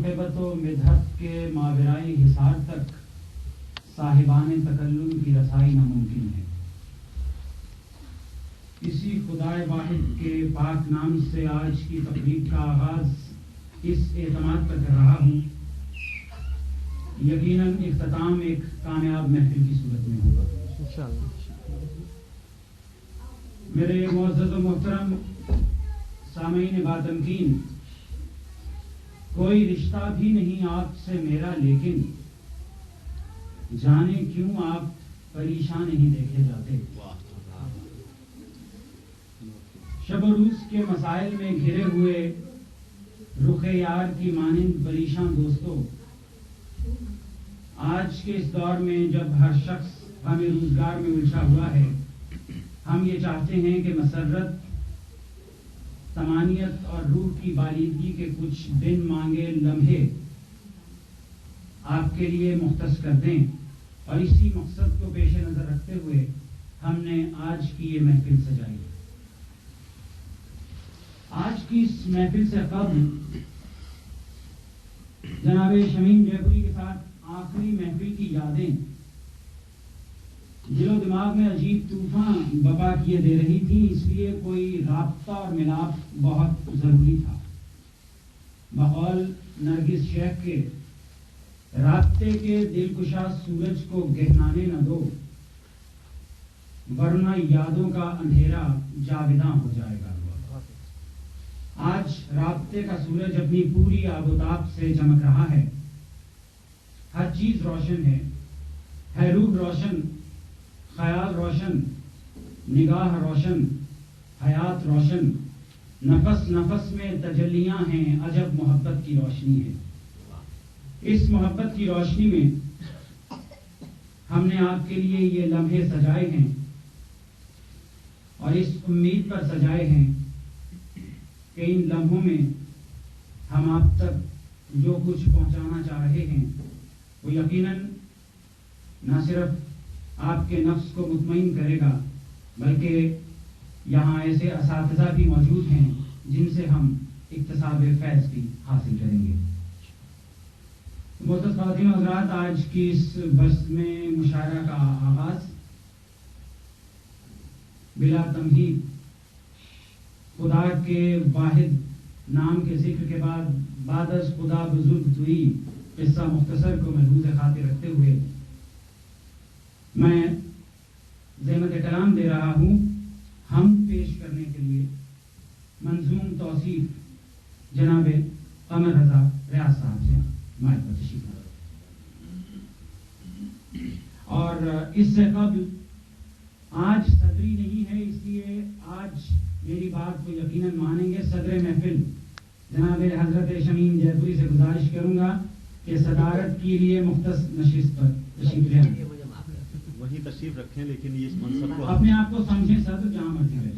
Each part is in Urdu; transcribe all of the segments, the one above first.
موہبت و مدحت کے ماورائی حصار تک صاحبان تکلم کی رسائی ناممکن ہے۔ اسی خدائے واحد کے پاک نام سے آج کی تقریب کا آغاز اس اعتماد پر کر رہا ہوں، یقیناً اختتام ایک کامیاب محفل کی صورت میں ہوگا۔ میرے معزز و محترم سامعین باتمکین، کوئی رشتہ بھی نہیں آپ سے میرا، لیکن جانے کیوں آپ پریشان نہیں دیکھے جاتے۔ شب و روز کے مسائل میں گھرے ہوئے رخ یار کی مانند پریشان دوستوں، آج کے اس دور میں جب ہر شخص ہمیں روزگار میں الجھا ہوا ہے، ہم یہ چاہتے ہیں کہ مسرت، طمانینت اور روح کی بالیدگی کے کچھ بن مانگے لمحے آپ کے لیے مختص کر دیں، اور اسی مقصد کو پیش نظر رکھتے ہوئے ہم نے آج کی یہ محفل سجائی۔ آج کی اس محفل سے قبل جناب شمیم جے پوری کے ساتھ آخری محفل کی یادیں دل و دماغ میں عجیب طوفان بپا کیے دے رہی تھی، اس لیے کوئی رابطہ اور ملاپ بہت ضروری تھا۔ بقول نرگس شیخ کے، رابطے کے دلکشا سورج کو گہنانے نہ دو، ورنہ یادوں کا اندھیرا جاوداں ہو جائے گا۔ آج رابطے کا سورج اپنی پوری آب و تاب سے چمک رہا ہے، ہر چیز روشن ہے روح روشن، خیال روشن، نگاہ روشن، حیات روشن، نفس نفس میں تجلیاں ہیں، عجب محبت کی روشنی ہے۔ اس محبت کی روشنی میں ہم نے آپ کے لیے یہ لمحے سجائے ہیں، اور اس امید پر سجائے ہیں کہ ان لمحوں میں ہم آپ تک جو کچھ پہنچانا چاہ رہے ہیں وہ یقیناً نہ صرف آپ کے نفس کو مطمئن کرے گا، بلکہ یہاں ایسے اساتذہ بھی موجود ہیں جن سے ہم اکتساب فیض بھی حاصل کریں گے۔ معزز خواتین و حضرات، آج کی اس بس میں مشاعرہ کا آغاز بلا تمہید خدا کے واحد نام کے ذکر کے بعد از خدا بزرگ توئی قصہ مختصر کو ملحوظ خاطر رکھتے ہوئے میں زحمت کلام دے رہا ہوں ہم پیش کرنے کے لیے منظوم توصیف جناب قمر رضا ریاض صاحب سے مائک پر تشریف لائے۔ اور اس سے قبل آج صدری نہیں ہے، اس لیے آج میری بات کو یقیناً مانیں گے صدر محفل جناب حضرت شمیم جے پوری سے گزارش کروں گا کہ صدارت کے لیے مختص نشست پر تشریف لے آئیں۔ وہی تشریف رکھیں، لیکن یہ اس منصب کو اپنے آپ کو سمجھیں صدر، جہاں مرضی رہے۔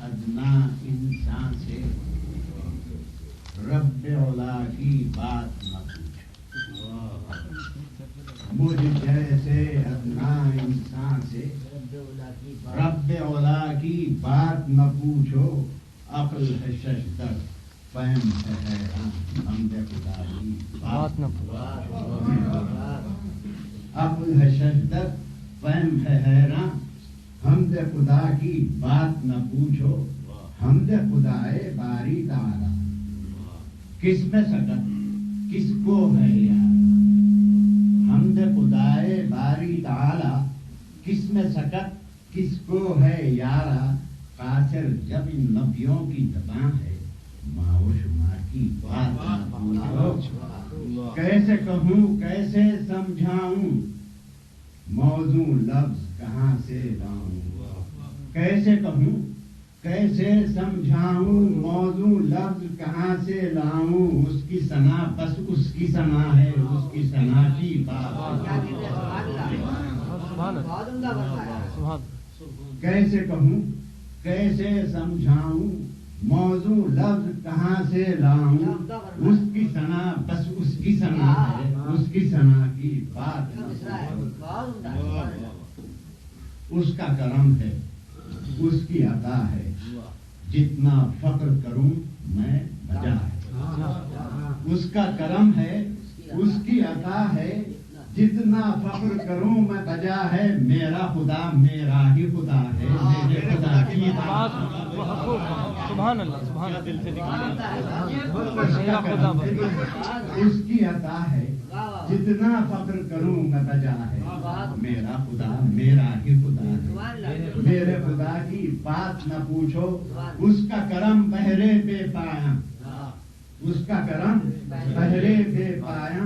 ادنا انسان سے رب اولا کی بات نہ پوچھو، مجھ جیسے ادنا انسان سے رب اولا کی بات نہ پوچھو، عقل ہے ششدر فہم ہے حیران، حمد خدا کی بات نہ پوچھو، عقل ہے ششدر فہم ہے حیران، حمد خدا کی بات نہ پوچھو، حمد خدائے باری تعالی، کس میں سکت کس کو ہے یار، حمد خدائے باری تعالی، کس میں سکت کس کو ہے یارا، قاصر جب ان نبیوں کی زبان ہے، ماں و شمار کی بات نہ پوچھو، کیسے کہوں کیسے سمجھاؤں، موضوع لفظ کہاں سے لاؤں، کیسے کہوں کیسے سمجھاؤں، موضوع لفظ کہاں سے لاؤں، اس کی ثنا بس اس کی ثنا ہے، اس کی ثنا کی بات، کیسے کہوں کیسے سمجھاؤں، موضوع لفظ کہاں سے لاؤں، اس کی ثنا بس اس کی ثنا ہے، اس کی ثنا کی بات نہ پوچھو۔ اس کا کرم ہے، اس کی عطا ہے، جتنا فخر کروں میں بجا ہے۔ اس کا کرم ہے، اس کی عطا ہے، جتنا فخر کروں میں بجا ہے۔ میرا خدا میرا ہی خدا ہے، میرے خدا کی بات۔ سبحان اللہ، سبحان دل سے اس کی عطا ہے، جتنا فخر کروں میں بجا ہے۔ میرا خدا میرا ہی خدا ہے، میرے خدا کی بات نہ پوچھو۔ اس کا کرم بہرے بے پایا، اس کا کرم بہرے بے پایا،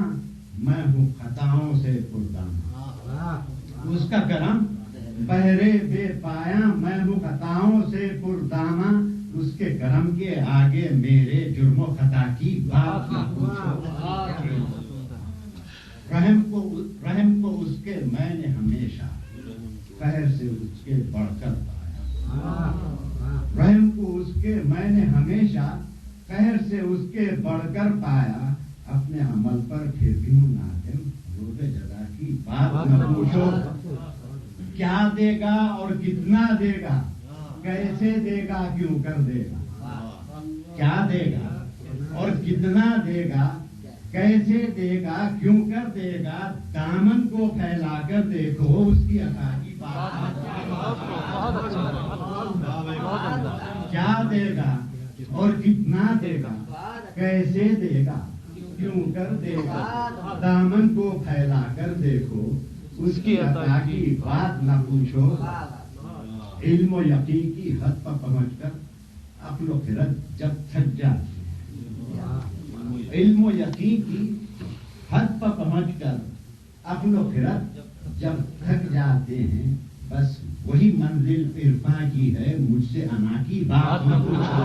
میں ہوں خطاؤں سے پردامہ۔ اس کا کرم بہرے بے پایا، میں ہوں خطاؤں سے پردامہ۔ اس کے کرم کے آگے میرے جرم و خطا کی بات نہ پوچھو۔ رحم کو اس کے میں نے ہمیشہ قہر سے اس کے بڑھ کر پایا۔ رحم کو اس کے میں نے ہمیشہ قہر سے اس کے بڑھ کر پایا۔ اپنے عمل پر پھر بھی ہوں نادم، روز جزا کی بات نہ پوچھو۔ کیا دے گا اور کتنا دے گا، کیسے دے گا، کیوں کر دے گا۔ کیا دے گا اور کتنا دے گا، کیسے دے گا، کیوں کر دے گا۔ دامن کو پھیلا کر دیکھو، اس کی عطا کی بات۔ کیا دے گا اور کتنا دے گا، کیسے دے گا، کیوں کر دے گا۔ دامن کو پھیلا کر دیکھو، اس کی عطا کی بات نہ پوچھو۔ علم و یقین کی حد پر پہنچ کر عقل و خرد جب تھک جاتی ہے، علم و یقین کی حد پر پہنچ کر عقل و خرد جب تھک جاتے ہیں، بس وہی منزل عرفاں کی ہے، مجھ سے انا کی بات نہ پوچھو۔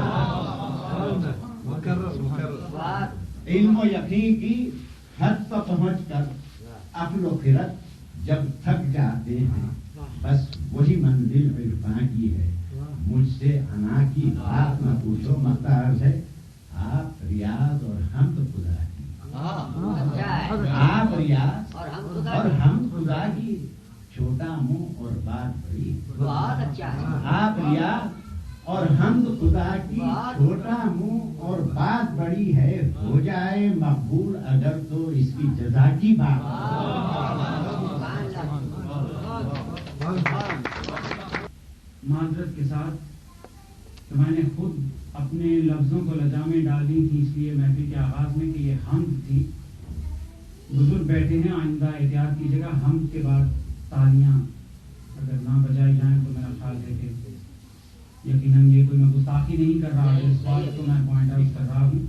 علم و یقین کی حد پر پہنچ کر عقل و خرد جب تھک جاتے ہیں، بس وہی منزل عرفاں کی ہے، مجھ سے انا کی بات نہ پوچھو۔ مختار ہے آپ ریاض اور حمد خدا کی، آپ ریاض اور حمد خدا کی، چھوٹا منہ اور بات بڑی۔ آپ ریاض اور حمد خدا کی، چھوٹا منہ اور بات بڑی ہے۔ ہو جائے مقبول اگر تو اس کی جزا کی بات۔ معذرت کے ساتھ کہ میں نے خود اپنے لفظوں کو لجا میں ڈال دی تھی، اس لیے محفل کے آغاز میں کہ یہ حمد تھی۔ بزرگ بیٹھے ہیں، آئندہ احتیاط کیجیے گا۔ حمد کے بعد تالیاں اگر نہ بجائی جائیں تو میرا خیال ہے کہ یقیناً یہ کوئی میں گستاخی نہیں کر رہا ہے، اس بات کو میں پوائنٹ آؤٹ کر رہا ہوں۔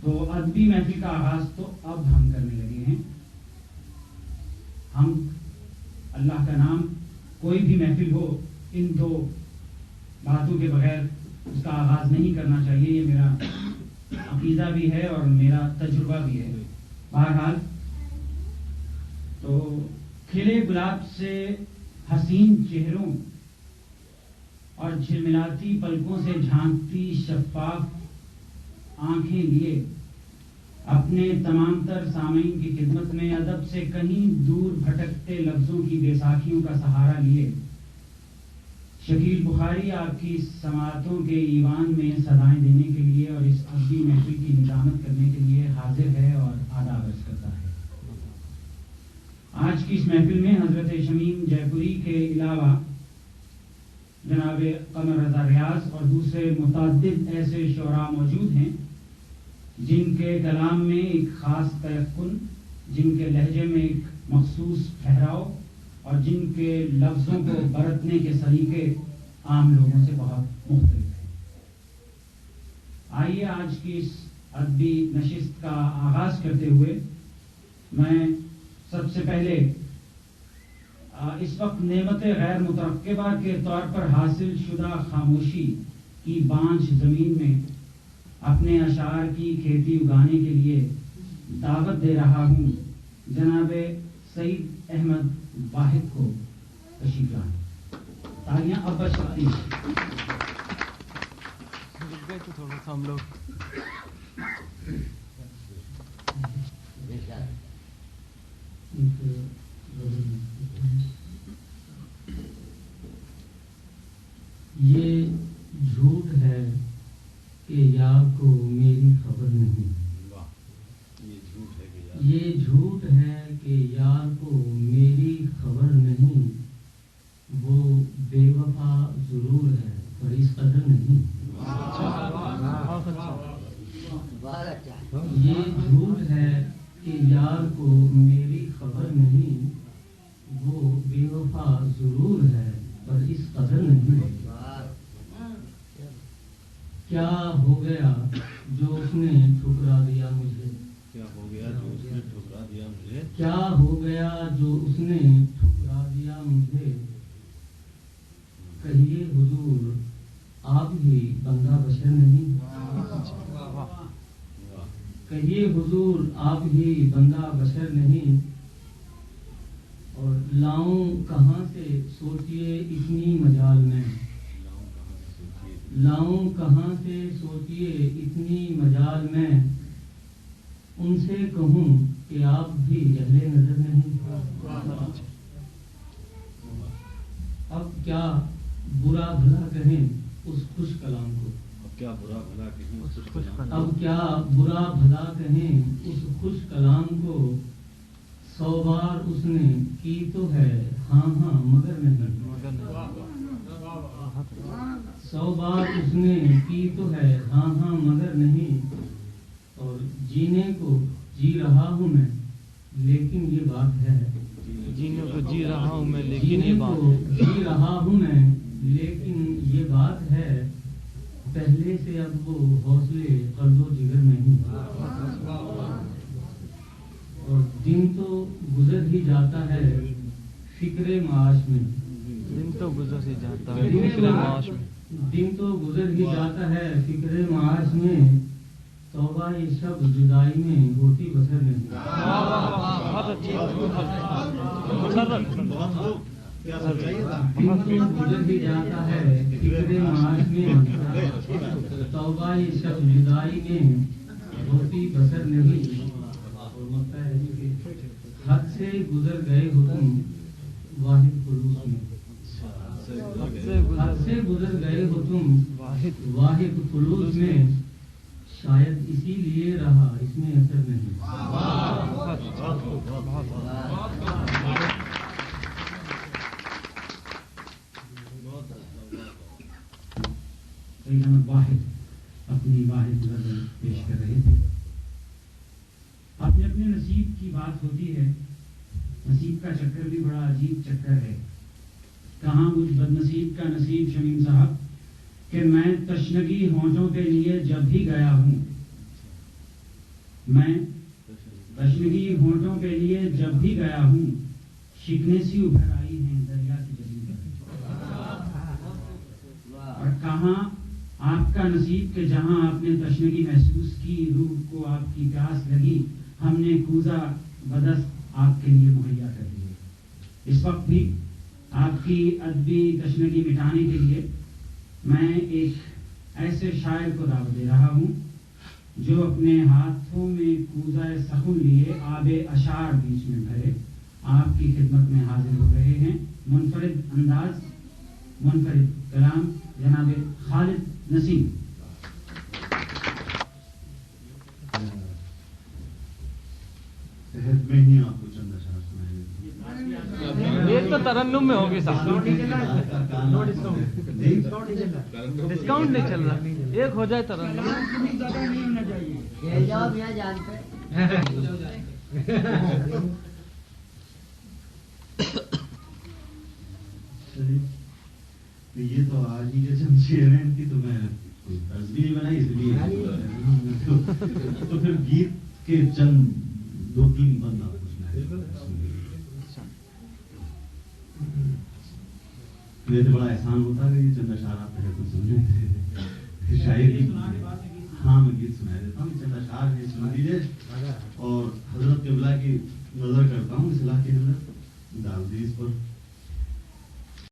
تو ادبی محفل کا آغاز تو اب ہم کرنے لگے ہیں۔ ہم اللہ کا نام کوئی بھی محفل ہو، ان دو باتوں کے بغیر اس کا آغاز نہیں کرنا چاہیے، یہ میرا عقیدہ بھی ہے اور میرا تجربہ بھی ہے۔ بہرحال تو کھلے گلاب سے حسین چہروں اور جھلملاتی پلکوں سے جھانکتی شفاف آنکھیں لیے اپنے تمام تر سامعین کی خدمت میں ادب سے کہیں دور بھٹکتے لفظوں کی بیساکھیوں کا سہارا لیے شکیل بخاری آپ کی سماعتوں کے ایوان میں صدائیں دینے کے لیے اور اس ادبی محفل کی نظامت کرنے کے لیے حاضر ہے اور آداب عرض کرتا ہے۔ آج کی اس محفل میں حضرت شمیم جے پوری کے علاوہ جناب قمر رضا ریاض اور دوسرے متعدد ایسے شعراء موجود ہیں جن کے کلام میں ایک خاص تیقن، جن کے لہجے میں ایک مخصوص ٹھہراؤ اور جن کے لفظوں کو برتنے کے سلیقے عام لوگوں سے بہت مختلف ہیں۔ آئیے آج کی اس ادبی نشست کا آغاز کرتے ہوئے میں سب سے پہلے اس وقت نعمت غیر مترقبہ کے طور پر حاصل شدہ خاموشی کی بانجھ زمین میں اپنے اشعار کی کھیتی اگانے کے لیے دعوت دے رہا ہوں جناب سعید احمد واحد کو تشریف لائیں۔ تالیاں اب بچ سکتی ہیں۔ تو تھوڑا سا ہم لوگ یہ جھوٹ ہے کہ یار کو میری خبر نہیں. یہ جھوٹ ہے کہ یار کو میری خبر نہیں. وہ بے وفا ضرور ہے پر اس قدر نہیں. یہ جھوٹ ہے کہ یار کو میری خبر نہیں. وہ بے وفا ضرور ہے پر اس قدر نہیں. کیا ہو گیا جو اس نے ٹھکرا دیا مجھے. کیا ہو گیا جو اس نے ٹھکرا دیا مجھے. کیا ہو گیا جو اس نے ٹھکرا دیا مجھے. کہیے حضور آپ ہی بندہ بشر نہیں. کہیے حضور آپ ہی بندہ بشر نہیں. اور لاؤں کہاں سے سوچیے اتنی مجال میں. لاؤں کہاں سے سوچیے اتنی مجال میں. ان سے کہوں کہ آپ بھی اہل نظر نہیں. اب کیا برا بھلا کہیں اس خوش کلام کو. اب کیا برا بھلا کہیں اس خوش کلام. اب کیا برا بھلا کہیں اس خوش کلام کو. 100 بار اس نے کی تو ہے ہاں ہاں مگر نہیں. 100 بار اس نے کی تو ہے ہاں ہاں مگر نہیں. اور جینے کو جی رہا ہوں میں لیکن یہ بات ہے. جینے کو جی رہا ہوں میں لیکن جینے یہ کو بات جی رہا ہوں میں لیکن یہ بات ہے. پہلے سے اب وہ حوصلے قلب و جگر نہیں. اور دن تو گزر ہی جاتا ہے فکر معاش میں. دن تو گزر ہی جاتا ہے فکر معاش میں. دن تو گزر ہی جاتا ہے فکر معاش میں. توبہ یہ شب جدائی میں ہوتی بسر نہیں. بہت اچھی دن تو گزر ہی جاتا ہے فکر معاش میں. توبہ یہ شب جدائی میں ہوتی بسر نہیں. اور مطلب ہے کہ حد سے گزر گئے ہو تم واحد خلوص میں. حد سے گزر گئے ہو تم واحد خلوص میں. شاید اسی لیے رہا اس میں اثر نہیں. واحد اپنی واحد غزل پیش کر رہے تھے. اپنے اپنے نصیب کی بات ہوتی ہے. نصیب کا چکر بھی بڑا عجیب چکر ہے. کہاں مجھ بد نصیب کا نصیب شمیم صاحب کہ میں تشنگی ہونٹوں کے لیے جب بھی گیا ہوں. میں تشنگی ہونٹوں کے لیے جب بھی گیا ہوں. شکنے سی ابھر آئی ہیں دریا کی جبین پر. اور کہاں آپ کا نصیب کہ جہاں آپ نے تشنگی محسوس کی روح کو آپ کی پیاس لگی ہم نے کوزہ بدست آپ کے لیے مہیا کر دیے. اس وقت بھی آپ کی ادبی تشنگی مٹانے کے لیے میں ایک ایسے شاعر کو دعوت دے رہا ہوں جو اپنے ہاتھوں میں کوزہ سخن لیے آب اشعار بیچ میں بھرے آپ کی خدمت میں حاضر ہو رہے ہیں. منفرد انداز منفرد کلام جناب خالد نسیم. صحت میں ہی آپ کو چند اشعار سنائے. ایک تو ترنم میں ہوگی صاحب. ڈسکاؤنٹ نہیں چل رہا. ایک ہو جائے ترنم. یہ تو آج ہی کے چند شعر ہیں ان کی تو میں کوئی طرز بھی نہیں بنائی اس لیے تو پھر گیت کے چند 2-3 بند آپ کو سنائے. میرے تو بڑا احسان ہوتا ہے کہ چند اشعار آپ پہلے کچھ سن لیتے. شاعری ہاں میں گیت سنائی دیتا ہوں. چند اشعار ہیں سن لیجیے اور حضرت قبلہ کی نظر کرتا ہوں. اس علاقے کے اندر ڈال دی اس پر.